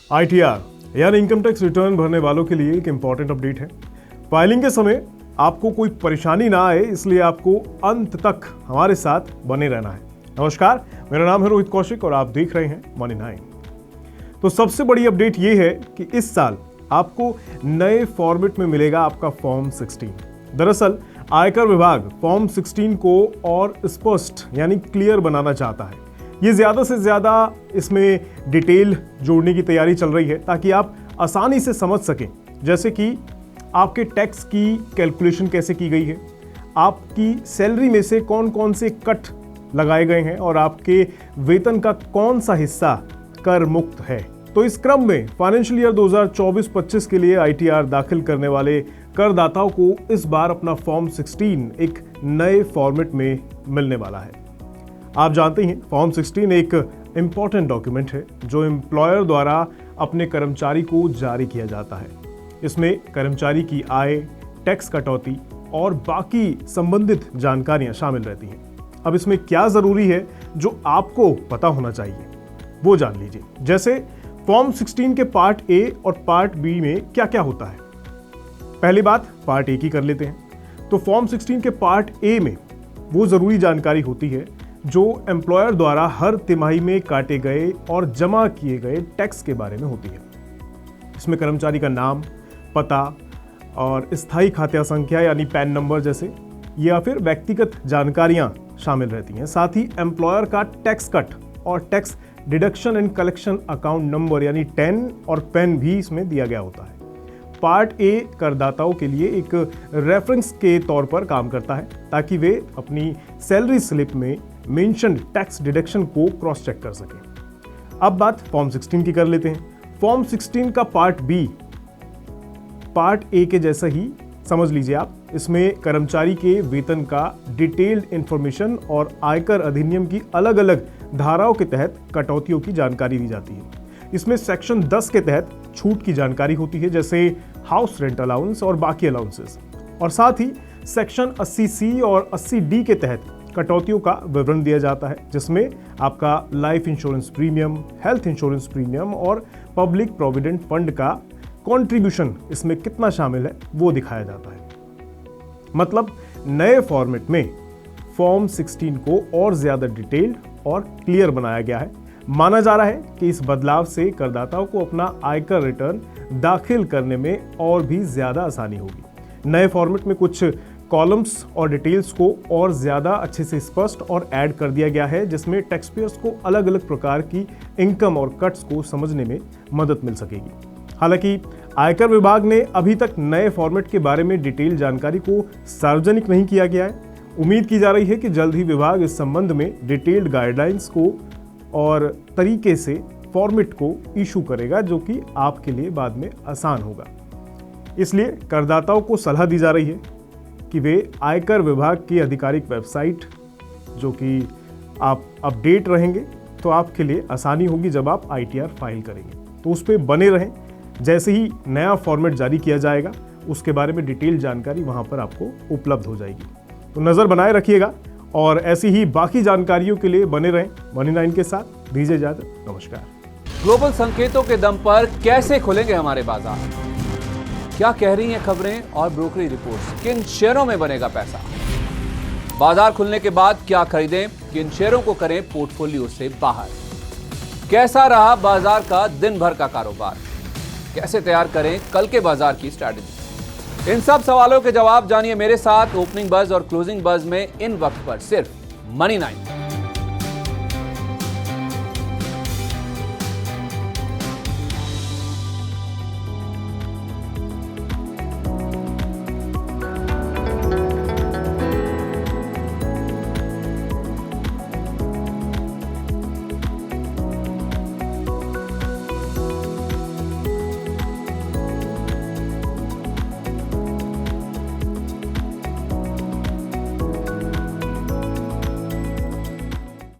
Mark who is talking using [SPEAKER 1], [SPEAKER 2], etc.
[SPEAKER 1] ITR यानी income tax return भरने वालों के लिए एक इंपॉर्टेंट अपडेट है। फाइलिंग के समय आपको कोई परेशानी ना आए, इसलिए आपको अंत तक हमारे साथ बने रहना है। नमस्कार, मेरा नाम है रोहित कौशिक और आप देख रहे हैं मनी 9। तो सबसे बड़ी अपडेट ये है कि इस साल आपको नए फॉर्मेट में मिलेगा आपका फॉर्म 16। दरअसल आयकर विभाग फॉर्म 16 को और स्पष्ट यानी क्लियर बनाना चाहता है। ये ज़्यादा से ज़्यादा इसमें डिटेल जोड़ने की तैयारी चल रही है ताकि आप आसानी से समझ सकें, जैसे कि आपके टैक्स की कैलकुलेशन कैसे की गई है, आपकी सैलरी में से कौन कौन से कट लगाए गए हैं और आपके वेतन का कौन सा हिस्सा कर मुक्त है। तो इस क्रम में फाइनेंशियल ईयर 2024-25 के लिए ITR दाखिल करने वाले करदाताओं को इस बार अपना फॉर्म 16 एक नए फॉर्मेट में मिलने वाला है। आप जानते हैं फॉर्म 16 एक इंपॉर्टेंट डॉक्यूमेंट है जो एम्प्लॉयर द्वारा अपने कर्मचारी को जारी किया जाता है। इसमें कर्मचारी की आय, टैक्स कटौती और बाकी संबंधित जानकारियां शामिल रहती हैं। अब इसमें क्या जरूरी है जो आपको पता होना चाहिए वो जान लीजिए। जैसे फॉर्म 16 के पार्ट ए और पार्ट बी में क्या क्या होता है। पहली बात पार्ट ए की कर लेते हैं। तो फॉर्म 16 के पार्ट ए में वो जरूरी जानकारी होती है जो एम्प्लॉयर द्वारा हर तिमाही में काटे गए और जमा किए गए टैक्स के बारे में होती है। इसमें कर्मचारी का नाम, पता और स्थायी खाता संख्या यानी पैन नंबर जैसे या फिर व्यक्तिगत जानकारियां शामिल रहती हैं। साथ ही एम्प्लॉयर का टैक्स कट और tax deduction and collection account number यानी टैन और पैन भी इसमें दिया गया होता है। पार्ट ए करदाताओं के लिए एक रेफरेंस के तौर पर काम करता है ताकि वे अपनी सैलरी स्लिप में मेंशन टैक्स डिडक्शन को क्रॉस चेक कर सकें। अब बात फॉर्म 16 की कर लेते हैं। फॉर्म 16 का पार्ट बी पार्ट ए के जैसा ही समझ लीजिए आप। इसमें कर्मचारी के वेतन का डिटेल्ड इंफॉर्मेशन और आयकर अधिनियम की अलग अलग धाराओं के तहत कटौतियों की जानकारी दी जाती है। इसमें सेक्शन 10 के तहत छूट की जानकारी होती है, जैसे हाउस रेंट अलाउंस और बाकी अलाउंसेस, और साथ ही सेक्शन 80C और 80D के तहत कटौतियों का विवरण दिया जाता है, जिसमें आपका life insurance premium, health insurance premium और पब्लिक प्रोविडेंट फंड का कंट्रीब्यूशन इसमें कितना शामिल है वो दिखाया जाता है। मतलब नए फॉर्मेट में फॉर्म 16 को और ज्यादा डिटेल्ड और क्लियर बनाया गया है। माना जा रहा है कि इस बदलाव से करदाताओं को अपना आयकर रिटर्न दाखिल करने में और भी ज्यादा आसानी होगी। नए फॉर्मेट में कुछ कॉलम्स और डिटेल्स को और ज्यादा अच्छे से स्पष्ट और ऐड कर दिया गया है, जिसमें टैक्स पेयर्स को अलग अलग प्रकार की इनकम और कट्स को समझने में मदद मिल सकेगी। हालांकि आयकर विभाग ने अभी तक नए फॉर्मेट के बारे में डिटेल जानकारी को सार्वजनिक नहीं किया गया है। उम्मीद की जा रही है कि जल्द ही विभाग इस संबंध में डिटेल्ड गाइडलाइंस को और तरीके से फॉर्मेट को इशू करेगा, जो कि आपके लिए बाद में आसान होगा। इसलिए करदाताओं को सलाह दी जा रही है कि वे आयकर विभाग की आधिकारिक वेबसाइट, जो कि आप अपडेट रहेंगे तो आपके लिए आसानी होगी जब आप ITR फाइल करेंगे। तो उस पर बने रहें। जैसे ही नया फॉर्मेट जारी किया जाएगा उसके बारे में डिटेल जानकारी वहां पर आपको उपलब्ध हो जाएगी। तो नज़र बनाए रखिएगा और ऐसी ही बाकी जानकारियों के लिए बने रहें मनी 9 के साथ। दीजिए इजाजत, नमस्कार।
[SPEAKER 2] ग्लोबल संकेतों के दम पर कैसे खुलेंगे हमारे बाजार? क्या कह रही हैं खबरें और ब्रोकरी रिपोर्ट्स? किन शेयरों में बनेगा पैसा? बाजार खुलने के बाद क्या खरीदें, किन शेयरों को करें पोर्टफोलियो से बाहर? कैसा रहा बाजार का दिन भर का कारोबार? कैसे तैयार करें कल के बाजार की स्ट्रैटेजी? इन सब सवालों के जवाब जानिए मेरे साथ ओपनिंग बज और क्लोजिंग बज में इन वक्त पर सिर्फ मनी 9।